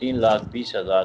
3,20,000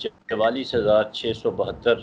44,672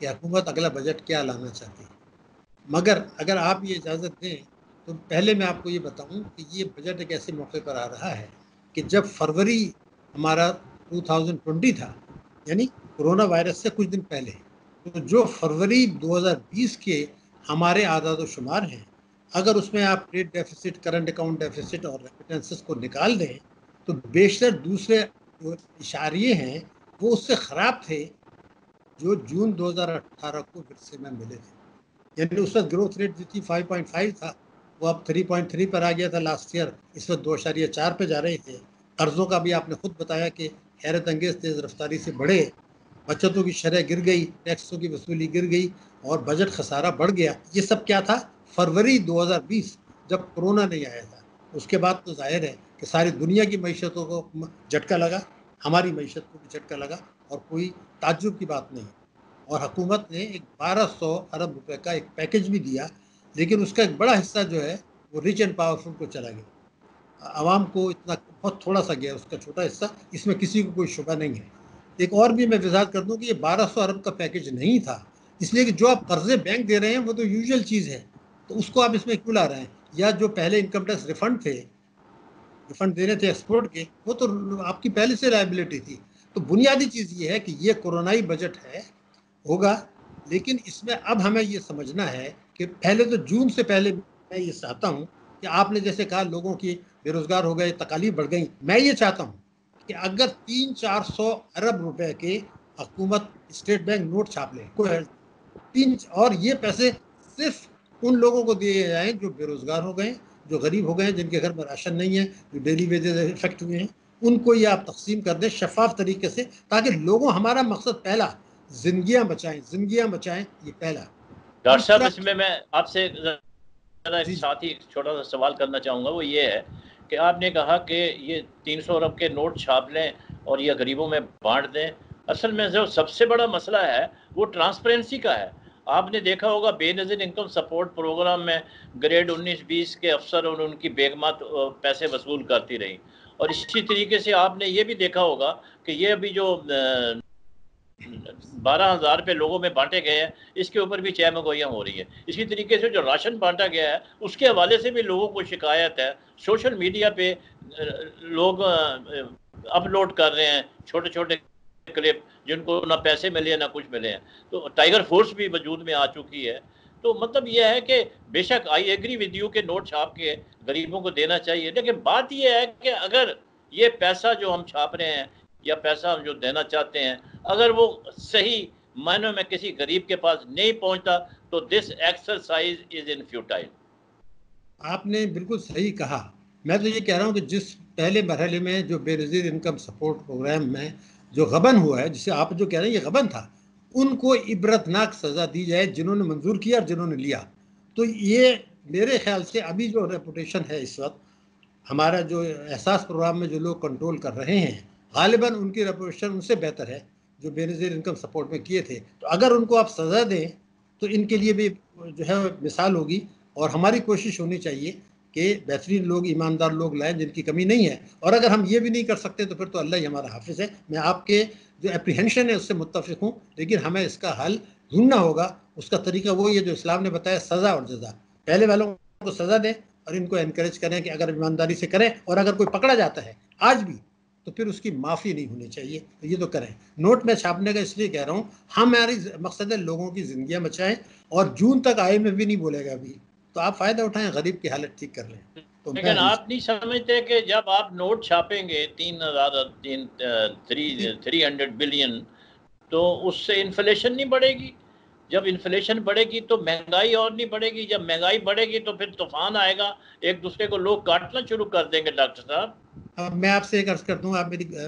کہ حکومت اگلا بجٹ کیا لانا چاہتی ہے، مگر اگر آپ یہ اجازت دیں تو پہلے میں آپ کو یہ بتاؤں کہ یہ بجٹ ایک ایسے موقع پر آ رہا ہے کہ جب فروری ہمارا 2020 تھا، یعنی کرونا وائرس سے کچھ دن پہلے، تو جو فروری 2020 کے ہمارے اعداد و شمار ہیں، اگر اس میں آپ trade deficit, current account deficit اور ریمیٹنسز کو نکال دیں تو بیشتر دوسرے جو اشاریے ہیں وہ اس سے خراب تھے جو جون 2018 کو ورثے میں ملے تھے. یعنی اس وقت گروتھ ریٹ جو تھی 5.5 تھا، وہ اب 3.3 پر آ گیا تھا لاسٹ ایئر، اس وقت 2.4 پہ جا رہے تھے. قرضوں کا بھی آپ نے خود بتایا کہ حیرت انگیز تیز رفتاری سے بڑھے، بچتوں کی شرح گر گئی، ٹیکسوں کی وصولی گر گئی اور بجٹ خسارہ بڑھ گیا. یہ سب کیا تھا؟ فروری 2020 جب کرونا نہیں آیا تھا. اس کے بعد تو ظاہر ہے کہ ساری دنیا کی معیشتوں کو جھٹکا لگا، ہماری معیشت کو بھی جھٹکا لگا، اور کوئی تعجب کی بات نہیں. اور حکومت نے ایک 1200 ارب روپے کا ایک پیکج بھی دیا، لیکن اس کا ایک بڑا حصہ جو ہے وہ ریچ اینڈ پاورفل کو چلا گیا. عوام کو اتنا بہت تھوڑا سا گیا اس کا چھوٹا حصہ، اس میں کسی کو کوئی شبہ نہیں ہے. ایک اور بھی میں وضاحت کر دوں کہ یہ 1200 ارب کا پیکج نہیں تھا، اس لیے کہ جو آپ قرضے بینک دے رہے ہیں وہ تو یوزول چیز ہے، تو اس کو آپ اس میں کیوں لا رہے ہیں؟ یا جو پہلے انکم ٹیکس ریفنڈ تھے، ریفنڈ دینے تھے ایکسپورٹ کے، وہ تو آپ کی پہلے سے لائبلٹی تھی. تو بنیادی چیز یہ ہے کہ یہ کورونائی بجٹ ہے، ہوگا، لیکن اس میں اب ہمیں یہ سمجھنا ہے کہ پہلے تو جون سے پہلے میں یہ چاہتا ہوں کہ آپ نے جیسے کہا لوگوں کی بے روزگار ہو گئے، تکالیف بڑھ گئیں، میں یہ چاہتا ہوں کہ اگر 300-400 ارب روپے کے حکومت اسٹیٹ بینک نوٹ چھاپ لے اور یہ پیسے صرف ان لوگوں کو دیے جائیں جو بے روزگار ہو گئے، جو غریب ہو گئے ہیں، جن کے گھر میں راشن نہیں ہے، جو ڈیلی ویجز افیکٹ ہوئے ہیں، ان کو یہ آپ تقسیم کر دیں شفاف طریقے سے، تاکہ لوگوں، ہمارا مقصد پہلا زندگیاں بچائیں، زندگیاں بچائیں، یہ پہلا. ڈاکٹر صاحب دوسرا، اس میں آپ سے ایک جی جی ساتھ ہی چھوٹا سا سوال کرنا چاہوں گا. وہ یہ ہے کہ آپ نے کہا کہ یہ 300 ارب کے نوٹ چھاپ لیں اور یہ غریبوں میں بانٹ دیں. اصل میں جو سب سے بڑا مسئلہ ہے وہ ٹرانسپیرنسی کا ہے. آپ نے دیکھا ہوگا بے نظیر انکم سپورٹ پروگرام میں گریڈ 19-20 کے افسر اور ان کی بیگمات پیسے وصول کرتی رہی. اور اسی طریقے سے آپ نے یہ بھی دیکھا ہوگا کہ یہ ابھی جو 12,000 پہ لوگوں میں بانٹے گئے ہیں، اس کے اوپر بھی چہ مگوئیاں ہو رہی ہیں. اسی طریقے سے جو راشن بانٹا گیا ہے اس کے حوالے سے بھی لوگوں کو شکایت ہے. سوشل میڈیا پہ لوگ اپلوڈ کر رہے ہیں چھوٹے چھوٹے کلپ، جن کو نہ پیسے ملے نہ کچھ ملے ہیں. تو ٹائیگر فورس بھی وجود میں آ چکی ہے. تو مطلب یہ ہے کہ بے شک آئی ایگری ود یو کہ نوٹ چھاپ کے غریبوں کو دینا چاہیے، لیکن بات یہ ہے کہ اگر یہ پیسہ جو ہم چھاپ رہے ہیں یا پیسہ ہم جو دینا چاہتے ہیں، اگر وہ صحیح معنوں میں کسی غریب کے پاس نہیں پہنچتا تو this exercise is in futile. آپ نے بالکل صحیح کہا. میں تو یہ کہہ رہا ہوں کہ جس پہلے مرحلے میں جو بے نظیر انکم سپورٹ پروگرام میں جو غبن ہوا ہے، جسے آپ جو کہہ رہے ہیں یہ غبن تھا، ان کو عبرتناک سزا دی جائے جنہوں نے منظور کیا اور جنہوں نے لیا. تو یہ میرے خیال سے ابھی جو ریپوٹیشن ہے اس وقت ہمارا، جو احساس پروگرام میں جو لوگ کنٹرول کر رہے ہیں، غالباً ان کی ریپوٹیشن ان سے بہتر ہے جو بے نظیر انکم سپورٹ میں کیے تھے. تو اگر ان کو آپ سزا دیں تو ان کے لیے بھی جو ہے مثال ہوگی. اور ہماری کوشش ہونی چاہیے کہ بہترین لوگ، ایماندار لوگ لائیں جن کی کمی نہیں ہے. اور اگر ہم یہ بھی نہیں کر سکتے تو پھر تو اللہ ہی ہمارا حافظ ہے. میں آپ کے جو اپریہنشن ہے اس سے متفق ہوں، لیکن ہمیں اس کا حل ڈھونڈنا ہوگا. اس کا طریقہ وہی ہے جو اسلام نے بتایا، سزا اور جزا. پہلے والوں کو سزا دیں اور ان کو انکریج کریں کہ اگر ایمانداری سے کریں، اور اگر کوئی پکڑا جاتا ہے آج بھی تو پھر اس کی معافی نہیں ہونی چاہیے. تو یہ تو کریں. نوٹ میں چھاپنے کا اس لیے کہہ رہا ہوں، ہماری مقصد ہے لوگوں کی زندگیاں بچائیں. اور جون تک IMF بھی نہیں بولے گا ابھی، تو آپ فائدہ اٹھائیں، غریب کی حالت ٹھیک کر لیں. تو میں لیکن آپ نہیں سمجھتے کہ جب آپ نوٹ چھاپیں گے 300 بلین، تو اس سے انفلیشن نہیں بڑھے گی؟ جب انفلیشن بڑھے گی تو مہنگائی اور نہیں بڑھے گی. جب مہنگائی بڑھے گی تو پھر طوفان آئے گا، ایک دوسرے کو لوگ کاٹنا شروع کر دیں گے. ڈاکٹر صاحب، اب میں آپ سے ایک عرض کرتا ہوں، آپ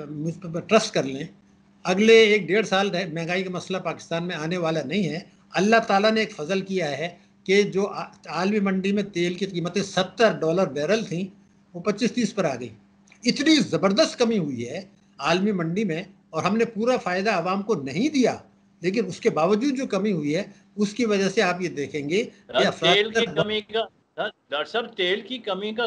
مجھ پر ٹرسٹ کر لیں. اگلے 1-1.5 سال مہنگائی کا مسئلہ پاکستان میں آنے والا نہیں ہے. اللہ تعالیٰ نے ایک فضل کیا ہے کہ جو عالمی منڈی میں تیل کی قیمتیں $70 بیرل تھیں، وہ 25-30 پر آ گئی. اتنی زبردست کمی ہوئی ہے عالمی منڈی میں، اور ہم نے پورا فائدہ عوام کو نہیں دیا. لیکن اس کے باوجود جو کمی ہوئی ہے اس کی وجہ سے آپ یہ دیکھیں گے کہ تیل کی افراد، کمی کا ڈاکٹر صاحب، تیل کی کمی کا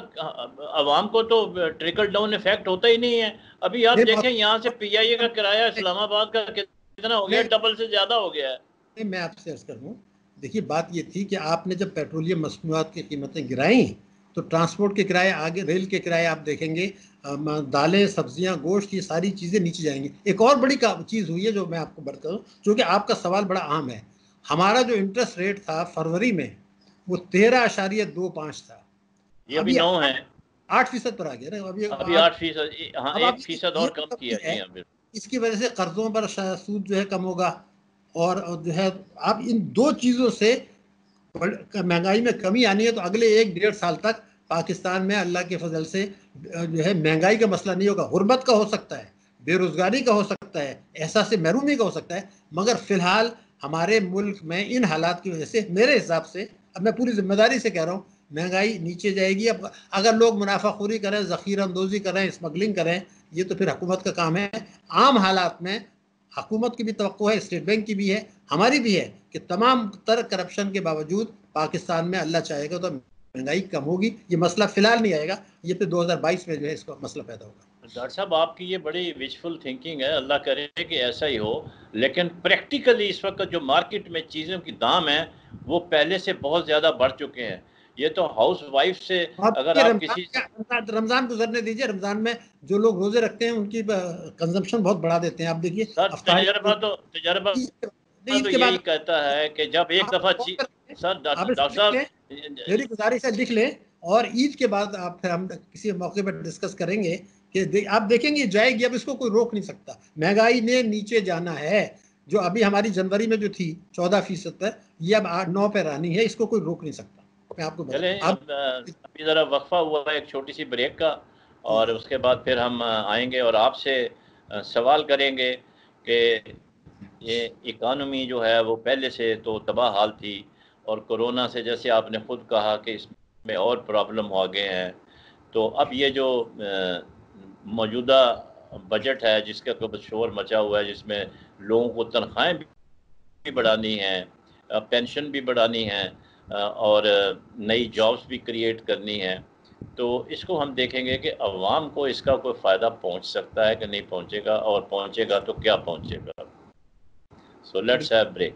عوام کو تو ٹریکل ڈاؤن افیکٹ ہوتا ہی نہیں ہے. ابھی آپ دیکھیں یہاں سے PIA کا کرایہ اسلام آباد کا کتنا ہو گیا، ڈبل سے زیادہ ہو گیا ہے. میں آپ سے عرض کروں، دیکھیے بات یہ تھی کہ آپ نے جب پیٹرولیم مصنوعات کی قیمتیں گرائیں تو ٹرانسپورٹ کے کرائے آگے، ریل کے کرائے آپ دیکھیں گے، دالیں سبزیاں گوشت یہ ساری چیزیں نیچے جائیں گی۔ ایک اور بڑی چیز ہوئی ہے جو میں آپ کو بتا دوں، چونکہ آپ کا سوال بڑا عام ہے، ہمارا جو انٹرسٹ ریٹ تھا فروری میں وہ 13.25 تھا، یہ ابھی ابھی 9 ہے، 8% پر آ گیا نا، ابھی 8%، ہاں اب آپ 1% اور یہ کم مطلب کیا، یہ ہے جی ہاں بالکل۔ اس کی وجہ سے قرضوں پر سود جو ہے کم ہوگا، اور جو ہے اب ان دو چیزوں سے مہنگائی میں کمی آنی ہے، تو اگلے 1-1.5 سال تک پاکستان میں اللہ کے فضل سے جو ہے مہنگائی کا مسئلہ نہیں ہوگا، غربت کا ہو سکتا ہے، بے روزگاری کا ہو سکتا ہے، احساس محرومی کا ہو سکتا ہے، مگر فی الحال ہمارے ملک میں ان حالات کی وجہ سے میرے حساب سے، اب میں پوری ذمہ داری سے کہہ رہا ہوں، مہنگائی نیچے جائے گی۔ اب اگر لوگ منافع خوری کریں، ذخیرہ اندوزی کریں، اسمگلنگ کریں، یہ تو پھر حکومت کا کام ہے۔ عام حالات میں حکومت کی بھی توقع ہے، اسٹیٹ بینک کی بھی ہے، ہماری بھی ہے، کہ تمام تر کرپشن کے باوجود پاکستان میں اللہ چاہے گا تو مہنگائی کم ہوگی۔ یہ مسئلہ فی الحال نہیں آئے گا، یہ پھر 2022 میں جو ہے اس کا مسئلہ پیدا ہوگا۔ ڈاکٹر صاحب آپ کی یہ بڑی وشفل تھنکنگ ہے، اللہ کرے کہ ایسا ہی ہو، لیکن پریکٹیکلی اس وقت جو مارکیٹ میں چیزوں کی دام ہیں وہ پہلے سے بہت زیادہ بڑھ چکے ہیں۔ یہ تو ہاؤس وائف سے اگر آپ کسی رمضان گزرنے دیجیے، رمضان میں جو لوگ روزے رکھتے ہیں ان کی کنزمپشن بہت بڑھا دیتے ہیں۔ آپ دیکھیے سر تجربہ تو عید کے بعد یہی کہتا ہے کہ جب ایک دفعہ سر آپ اس کو ڈاکٹر لکھ لیں، صاحب میری گزارش ہے لکھ لیں، اور عید کے بعد آپ پھر ہم کسی موقع پر ڈسکس کریں گے کہ آپ دیکھیں گے جائے گی، اب اس کو کوئی روک نہیں سکتا، مہنگائی نے نیچے جانا ہے۔ جو ابھی ہماری جنوری میں جو تھی 14% پر، یہ اب 8-9 پہ رانی ہے، اس کو کوئی روک نہیں سکتا۔ میں آپ کو چلیں بتا ابھی ذرا وقفہ ہوا ہے ایک چھوٹی سی بریک کا، اور اس کے بعد پھر ہم آئیں گے اور آپ سے سوال کریں گے کہ یہ اکانومی جو ہے وہ پہلے سے تو تباہ حال تھی، اور کرونا سے جیسے آپ نے خود کہا کہ اس میں اور پرابلم ہو گئے ہیں، تو اب یہ جو موجودہ بجٹ ہے جس کا شور مچا ہوا ہے، جس میں لوگوں کو تنخواہیں بھی بڑھانی ہیں، پینشن بھی بڑھانی ہے، اور نئی جابز بھی کریٹ کرنی ہے، تو اس کو ہم دیکھیں گے کہ عوام کو اس کا کوئی فائدہ پہنچ سکتا ہے کہ نہیں پہنچے گا، اور پہنچے گا تو کیا پہنچے گا۔ So let's have break.